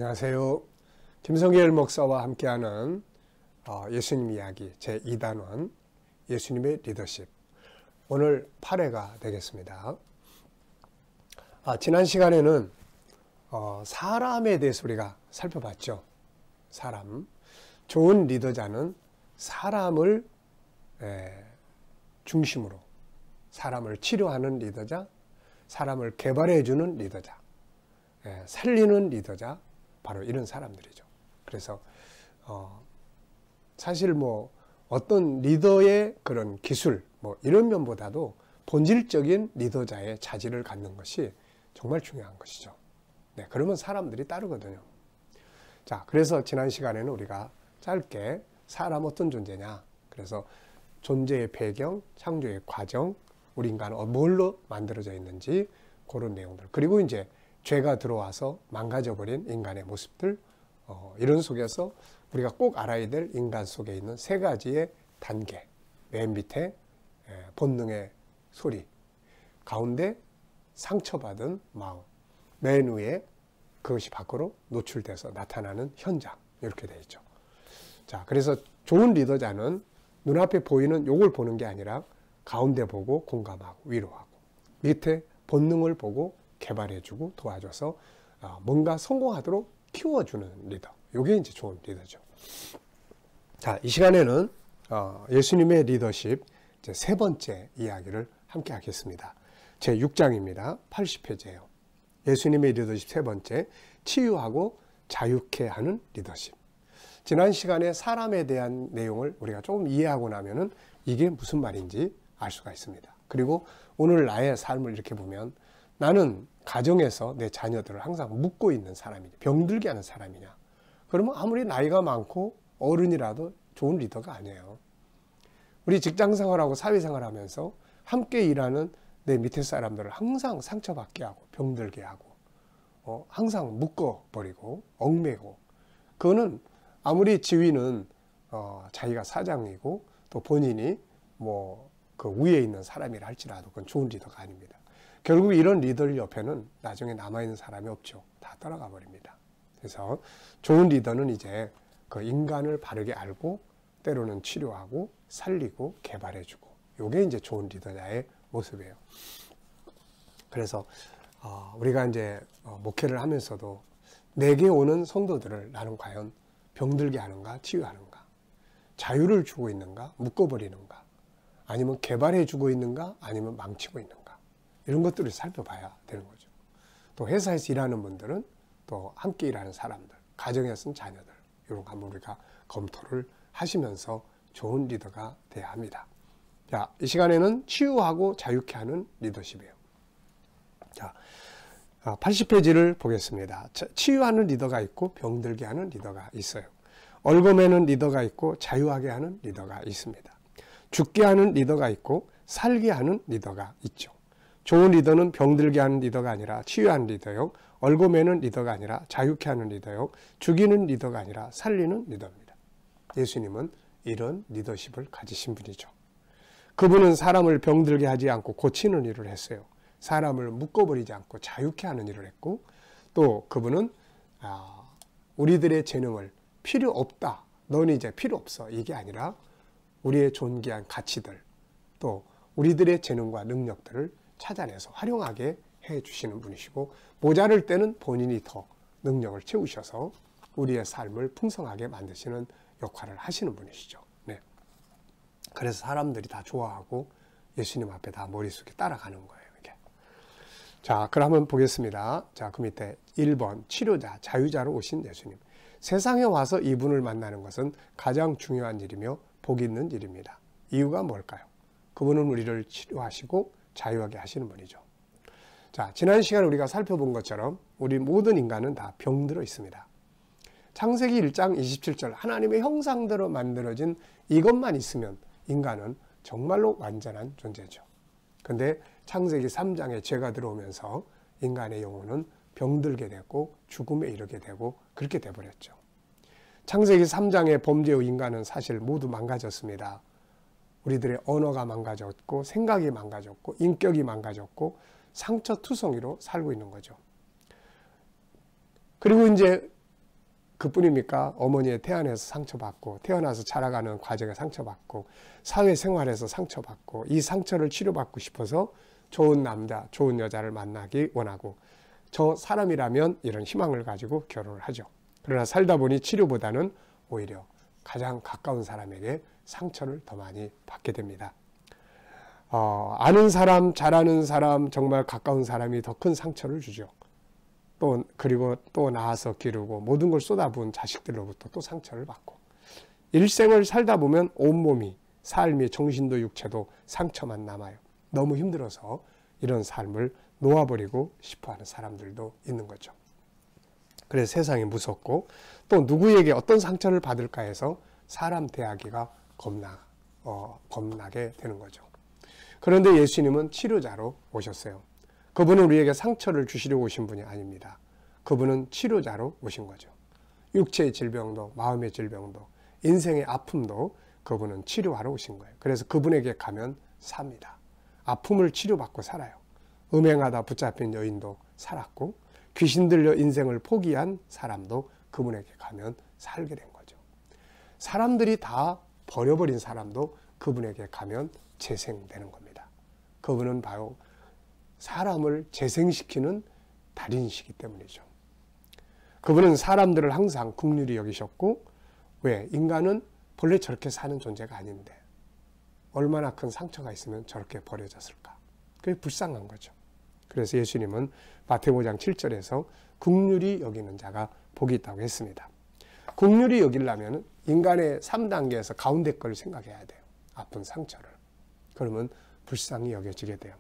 안녕하세요. 김성길 목사와 함께하는 예수님 이야기 제2단원 예수님의 리더십, 오늘 8회가 되겠습니다. 지난 시간에는 사람에 대해서 우리가 살펴봤죠. 사람. 좋은 리더자는 사람을 중심으로, 사람을 치료하는 리더자, 사람을 개발해주는 리더자, 살리는 리더자, 바로 이런 사람들이죠. 그래서 사실 어떤 리더의 그런 기술 이런 면보다도 본질적인 리더자의 자질을 갖는 것이 정말 중요한 것이죠. 네, 그러면 사람들이 따르거든요. 자, 그래서 지난 시간에는 우리가 짧게 사람 어떤 존재냐, 그래서 존재의 배경, 창조의 과정, 우리 인간은 뭘로 만들어져 있는지 그런 내용들, 그리고 이제 죄가 들어와서 망가져버린 인간의 모습들, 이런 속에서 우리가 꼭 알아야 될 인간 속에 있는 세 가지의 단계, 맨 밑에 본능의 소리, 가운데 상처받은 마음, 맨 위에 그것이 밖으로 노출돼서 나타나는 현장, 이렇게 되어 있죠. 자, 그래서 좋은 리더자는 눈앞에 보이는 요걸 보는 게 아니라 가운데 보고 공감하고 위로하고 밑에 본능을 보고 개발해주고 도와줘서 뭔가 성공하도록 키워주는 리더, 이게 이제 좋은 리더죠. 자, 이 시간에는 예수님의 리더십 이제 세 번째 이야기를 함께 하겠습니다. 제 6장입니다. 80페이지예요. 예수님의 리더십 세 번째, 치유하고 자유케 하는 리더십. 지난 시간에 사람에 대한 내용을 우리가 조금 이해하고 나면은 이게 무슨 말인지 알 수가 있습니다. 그리고 오늘 나의 삶을 이렇게 보면, 나는 가정에서 내 자녀들을 항상 묶고 있는 사람이냐, 병들게 하는 사람이냐, 그러면 아무리 나이가 많고 어른이라도 좋은 리더가 아니에요. 우리 직장생활하고 사회생활하면서 함께 일하는 내 밑에 사람들을 항상 상처받게 하고 병들게 하고 항상 묶어버리고 얽매고, 그거는 아무리 지위는 자기가 사장이고 또 본인이 그 위에 있는 사람이라 할지라도 그건 좋은 리더가 아닙니다. 결국 이런 리더들 옆에는 나중에 남아있는 사람이 없죠. 다 떠나가 버립니다. 그래서 좋은 리더는 이제 그 인간을 바르게 알고 때로는 치료하고 살리고 개발해주고, 이게 이제 좋은 리더자의 모습이에요. 그래서 우리가 이제 목회를 하면서도 내게 오는 성도들을 나는 과연 병들게 하는가, 치유하는가, 자유를 주고 있는가, 묶어버리는가, 아니면 개발해주고 있는가, 아니면 망치고 있는가, 이런 것들을 살펴봐야 되는 거죠. 또 회사에서 일하는 분들은 또 함께 일하는 사람들, 가정에서는 자녀들, 이런 거 한번 우리가 검토를 하시면서 좋은 리더가 돼야 합니다. 자, 이 시간에는 치유하고 자유케 하는 리더십이에요. 자, 80페이지를 보겠습니다. 치유하는 리더가 있고 병들게 하는 리더가 있어요. 얽어매는 리더가 있고 자유하게 하는 리더가 있습니다. 죽게 하는 리더가 있고 살게 하는 리더가 있죠. 좋은 리더는 병들게 하는 리더가 아니라 치유하는 리더요, 얽어매는 리더가 아니라 자유케 하는 리더요, 죽이는 리더가 아니라 살리는 리더입니다. 예수님은 이런 리더십을 가지신 분이죠. 그분은 사람을 병들게 하지 않고 고치는 일을 했어요. 사람을 묶어버리지 않고 자유케 하는 일을 했고, 또 그분은 우리들의 재능을 필요 없다, 넌 이제 필요 없어, 이게 아니라 우리의 존귀한 가치들, 또 우리들의 재능과 능력들을 찾아내서 활용하게 해주시는 분이시고, 모자랄 때는 본인이 더 능력을 채우셔서 우리의 삶을 풍성하게 만드시는 역할을 하시는 분이시죠. 네. 그래서 사람들이 다 좋아하고 예수님 앞에 다 머릿속에 따라가는 거예요, 이게. 자, 그럼 한번 보겠습니다. 자, 그 밑에 1번, 치료자, 자유자로 오신 예수님. 세상에 와서 이분을 만나는 것은 가장 중요한 일이며 복 있는 일입니다. 이유가 뭘까요? 그분은 우리를 치료하시고 자유하게 하시는 분이죠. 자, 지난 시간에 우리가 살펴본 것처럼 우리 모든 인간은 다 병들어 있습니다. 창세기 1장 27절, 하나님의 형상대로 만들어진 이것만 있으면 인간은 정말로 완전한 존재죠. 근데 창세기 3장에 죄가 들어오면서 인간의 영혼은 병들게 되고 죽음에 이르게 되고 그렇게 돼버렸죠. 창세기 3장의 범죄의 인간은 사실 모두 망가졌습니다. 우리들의 언어가 망가졌고 생각이 망가졌고 인격이 망가졌고 상처투성이로 살고 있는 거죠. 그리고 이제 그뿐입니까? 어머니의 태안에서 상처받고 태어나서 자라가는 과정에 상처받고 사회생활에서 상처받고 이 상처를 치료받고 싶어서 좋은 남자, 좋은 여자를 만나기 원하고 저 사람이라면 이런 희망을 가지고 결혼을 하죠. 그러나 살다 보니 치료보다는 오히려 가장 가까운 사람에게 상처를 더 많이 받게 됩니다. 아는 사람, 잘아는 사람, 정말 가까운 사람이 더 큰 상처를 주죠. 그리고 또 낳아서 기르고 모든 걸 쏟아부은 자식들로부터 또 상처를 받고 일생을 살다 보면 온몸이 삶이 정신도 육체도 상처만 남아요. 너무 힘들어서 이런 삶을 놓아버리고 싶어하는 사람들도 있는 거죠. 그래서 세상이 무섭고 또 누구에게 어떤 상처를 받을까 해서 사람 대하기가 겁나게 되는 거죠. 그런데 예수님은 치료자로 오셨어요. 그분은 우리에게 상처를 주시려고 오신 분이 아닙니다. 그분은 치료자로 오신 거죠. 육체의 질병도 마음의 질병도 인생의 아픔도 그분은 치료하러 오신 거예요. 그래서 그분에게 가면 삽니다. 아픔을 치료받고 살아요. 음행하다 붙잡힌 여인도 살았고 귀신 들려 인생을 포기한 사람도 그분에게 가면 살게 된 거죠. 사람들이 다 버려버린 사람도 그분에게 가면 재생되는 겁니다. 그분은 바로 사람을 재생시키는 달인이시기 때문이죠. 그분은 사람들을 항상 긍휼히 여기셨고 왜? 인간은 본래 저렇게 사는 존재가 아닌데 얼마나 큰 상처가 있으면 저렇게 버려졌을까? 그게 불쌍한 거죠. 그래서 예수님은 마태복음 5장 7절에서 긍휼히 여기는 자가 복이 있다고 했습니다. 긍휼히 여기려면 인간의 3단계에서 가운데 걸 생각해야 돼요. 아픈 상처를. 그러면 불쌍히 여겨지게 돼요.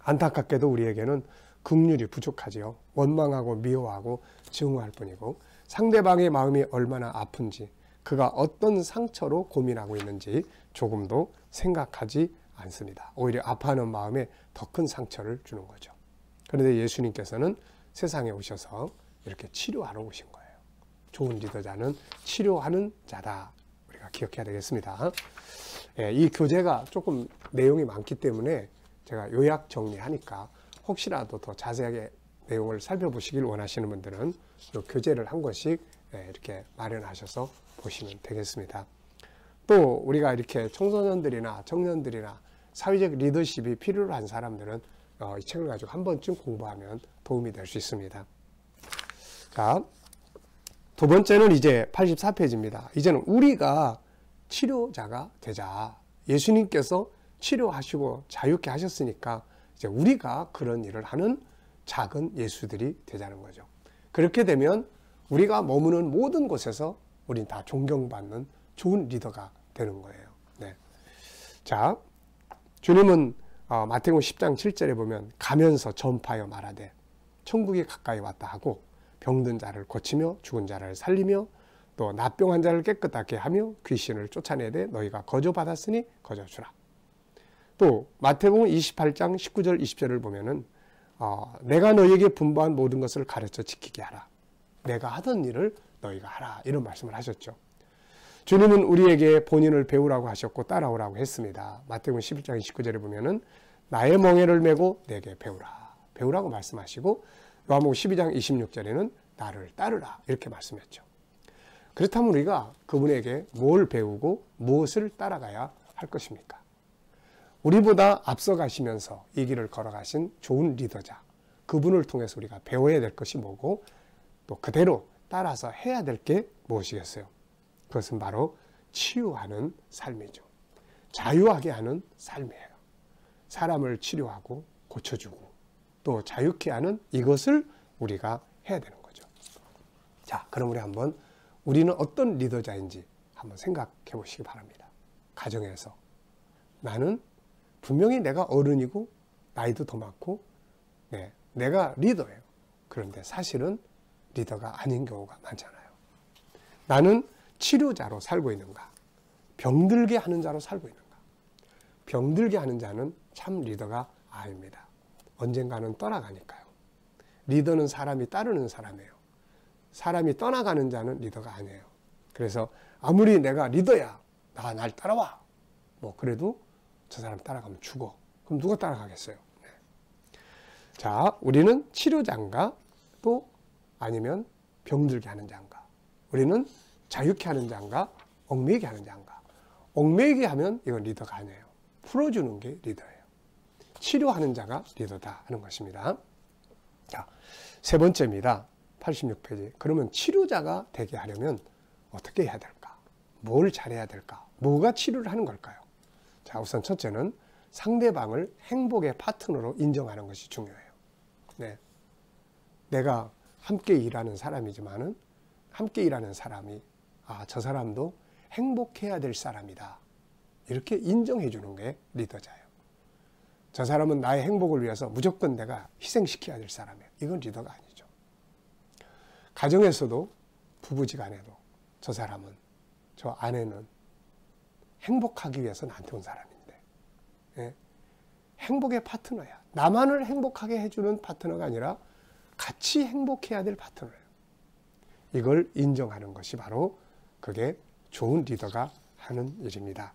안타깝게도 우리에게는 긍휼이 부족하지요. 원망하고 미워하고 증오할 뿐이고 상대방의 마음이 얼마나 아픈지 그가 어떤 상처로 고민하고 있는지 조금도 생각하지 않습니다. 오히려 아파하는 마음에 더 큰 상처를 주는 거죠. 그런데 예수님께서는 세상에 오셔서 이렇게 치료하러 오신 거예요. 좋은 리더자는 치료하는 자다. 우리가 기억해야 되겠습니다. 이 교재가 조금 내용이 많기 때문에 제가 요약 정리하니까 혹시라도 더 자세하게 내용을 살펴보시길 원하시는 분들은 이 교재를 한 권씩 이렇게 마련하셔서 보시면 되겠습니다. 또 우리가 이렇게 청소년들이나 청년들이나 사회적 리더십이 필요로 한 사람들은 이 책을 가지고 한 번쯤 공부하면 도움이 될 수 있습니다. 자, 두 번째는 이제 84페이지입니다. 이제는 우리가 치료자가 되자. 예수님께서 치료하시고 자유케 하셨으니까 이제 우리가 그런 일을 하는 작은 예수들이 되자는 거죠. 그렇게 되면 우리가 머무는 모든 곳에서 우린 다 존경받는 좋은 리더가 되는 거예요. 네. 자, 주님은 마태복음 10장 7절에 보면 가면서 전파하여 말하되 천국이 가까이 왔다 하고 병든 자를 고치며 죽은 자를 살리며 또 납병한 자를 깨끗하게 하며 귀신을 쫓아내되 너희가 거저받았으니 거저주라. 또 마태복음 28장 19절 20절을 보면은 내가 너희에게 분부한 모든 것을 가르쳐 지키게 하라. 내가 하던 일을 너희가 하라. 이런 말씀을 하셨죠. 주님은 우리에게 본인을 배우라고 하셨고 따라오라고 했습니다. 마태복음 11장 29절에 보면은 나의 멍에를 메고 내게 배우라. 배우라고 말씀하시고 요한복음 12장 26절에는 나를 따르라. 이렇게 말씀했죠. 그렇다면 우리가 그분에게 뭘 배우고 무엇을 따라가야 할 것입니까? 우리보다 앞서가시면서 이 길을 걸어가신 좋은 리더자, 그분을 통해서 우리가 배워야 될 것이 뭐고 또 그대로 따라서 해야 될 게 무엇이겠어요? 그것은 바로 치유하는 삶이죠. 자유하게 하는 삶이에요. 사람을 치료하고 고쳐주고 또 자유케 하는 이것을 우리가 해야 되는 거죠. 자, 그럼 우리는 어떤 리더자인지 한번 생각해 보시기 바랍니다. 가정에서 나는 분명히 내가 어른이고 나이도 더 많고 내가 리더예요. 그런데 사실은 리더가 아닌 경우가 많잖아요. 나는 치료자로 살고 있는가? 병들게 하는 자로 살고 있는가? 병들게 하는 자는 참 리더가 아닙니다. 언젠가는 떠나가니까요. 리더는 사람이 따르는 사람이에요. 사람이 떠나가는 자는 리더가 아니에요. 그래서 아무리 내가 리더야, 날 따라와. 그래도 저 사람 따라가면 죽어. 그럼 누가 따라가겠어요? 네. 자, 우리는 치료자인가 또 아니면 병들게 하는 자인가? 우리는 자유케 하는 자인가, 얽매이게 하는 자인가. 얽매이게 하면 이건 리더가 아니에요. 풀어주는 게 리더예요. 치료하는 자가 리더다 하는 것입니다. 자, 세 번째입니다. 86페이지. 그러면 치료자가 되게 하려면 어떻게 해야 될까? 뭘 잘해야 될까? 뭐가 치료를 하는 걸까요? 자, 우선 첫째는 상대방을 행복의 파트너로 인정하는 것이 중요해요. 네. 내가 함께 일하는 사람이지만은 함께 일하는 사람이 저 사람도 행복해야 될 사람이다. 이렇게 인정해 주는 게 리더자예요. 저 사람은 나의 행복을 위해서 무조건 내가 희생시켜야 될 사람이에요. 이건 리더가 아니죠. 가정에서도 부부지간에도 저 사람은, 저 아내는 행복하기 위해서 나한테 온 사람인데, 예? 행복의 파트너야. 나만을 행복하게 해주는 파트너가 아니라 같이 행복해야 될 파트너예요. 이걸 인정하는 것이 바로 그게 좋은 리더가 하는 일입니다.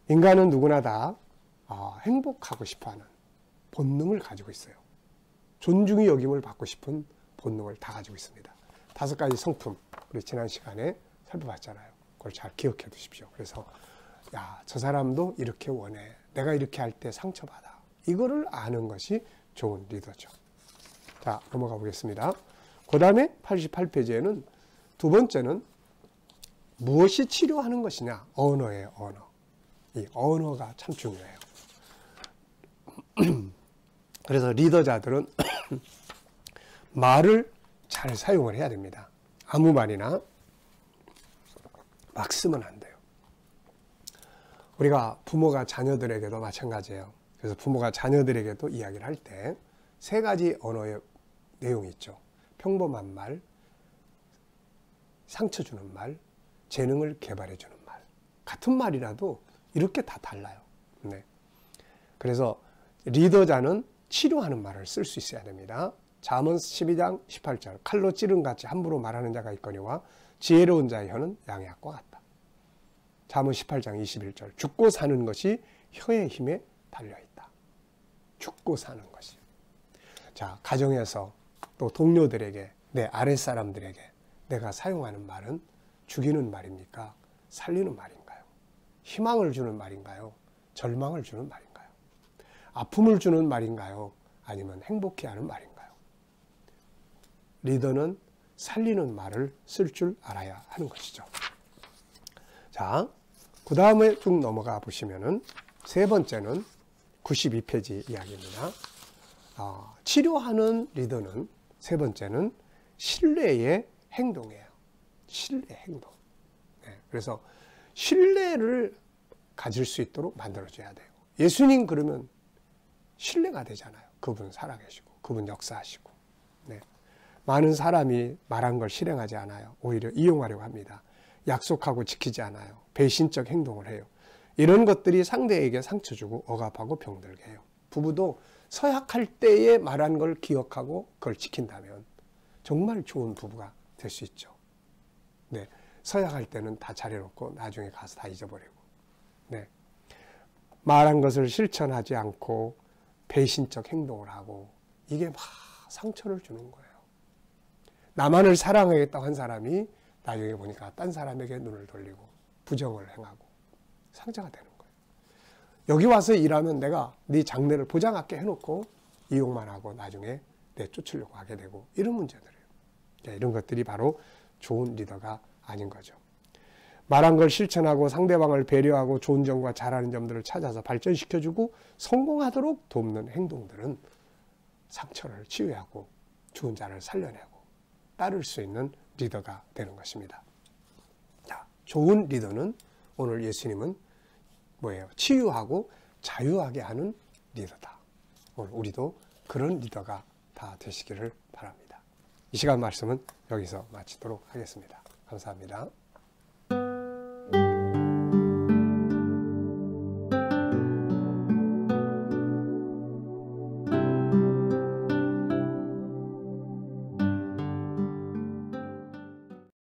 인간은 누구나 다 행복하고 싶어하는 본능을 가지고 있어요. 존중이 여김을 받고 싶은 본능을 다 가지고 있습니다. 5가지 성품, 우리 지난 시간에 살펴봤잖아요. 그걸 잘 기억해 두십시오. 그래서 저 사람도 이렇게 원해. 내가 이렇게 할 때 상처받아. 이거를 아는 것이 좋은 리더죠. 자, 넘어가 보겠습니다. 그 다음에 88페이지에는 두 번째는 무엇이 치료하는 것이냐? 언어예요, 언어. 이 언어가 참 중요해요. 그래서 리더자들은 말을 잘 사용을 해야 됩니다. 아무 말이나 막 쓰면 안 돼요. 우리가 부모가 자녀들에게도 마찬가지예요. 그래서 부모가 자녀들에게도 이야기를 할 때 3가지 언어의 내용이 있죠. 평범한 말, 상처 주는 말, 재능을 개발해 주는 말. 같은 말이라도 이렇게 다 달라요. 네. 그래서 리더자는 치료하는 말을 쓸 수 있어야 됩니다. 잠언 12장 18절. 칼로 찌른같이 함부로 말하는 자가 있거니와 지혜로운 자의 혀는 양약과 같다. 잠언 18장 21절. 죽고 사는 것이 혀의 힘에 달려있다. 죽고 사는 것이. 자, 가정에서 또 동료들에게, 내 아랫사람들에게 내가 사용하는 말은 죽이는 말입니까? 살리는 말인가요? 희망을 주는 말인가요? 절망을 주는 말인가요? 아픔을 주는 말인가요? 아니면 행복해하는 말인가요? 리더는 살리는 말을 쓸 줄 알아야 하는 것이죠. 자, 그 다음에 쭉 넘어가 보시면은 세 번째는 92페이지 이야기입니다. 치료하는 리더는 세 번째는 신뢰의 행동이에요. 신뢰 행동. 네, 그래서 신뢰를 가질 수 있도록 만들어줘야 돼요. 예수님 그러면 신뢰가 되잖아요. 그분 살아계시고, 그분 역사하시고. 네. 많은 사람이 말한 걸 실행하지 않아요. 오히려 이용하려고 합니다. 약속하고 지키지 않아요. 배신적 행동을 해요. 이런 것들이 상대에게 상처 주고 억압하고 병들게 해요. 부부도 서약할 때에 말한 걸 기억하고 그걸 지킨다면 정말 좋은 부부가 될 수 있죠. 네. 서약할 때는 다 잘해놓고 나중에 가서 다 잊어버리고. 네. 말한 것을 실천하지 않고 배신적 행동을 하고 이게 막 상처를 주는 거예요. 나만을 사랑하겠다고 한 사람이 나중에 보니까 딴 사람에게 눈을 돌리고 부정을 행하고 상처가 되는 거예요. 여기 와서 일하면 내가 네 장래를 보장할게 해놓고 이용만 하고 나중에 내쫓으려고 하게 되고 이런 문제들이에요. 이런 것들이 바로 좋은 리더가 아닌 거죠. 말한 걸 실천하고 상대방을 배려하고 좋은 점과 잘하는 점들을 찾아서 발전시켜주고 성공하도록 돕는 행동들은 상처를 치유하고 좋은 자를 살려내고 따를 수 있는 리더가 되는 것입니다. 자, 좋은 리더는 오늘 예수님은 뭐예요? 치유하고 자유하게 하는 리더다. 오늘 우리도 그런 리더가 다 되시기를 바랍니다. 이 시간 말씀은 여기서 마치도록 하겠습니다. 감사합니다.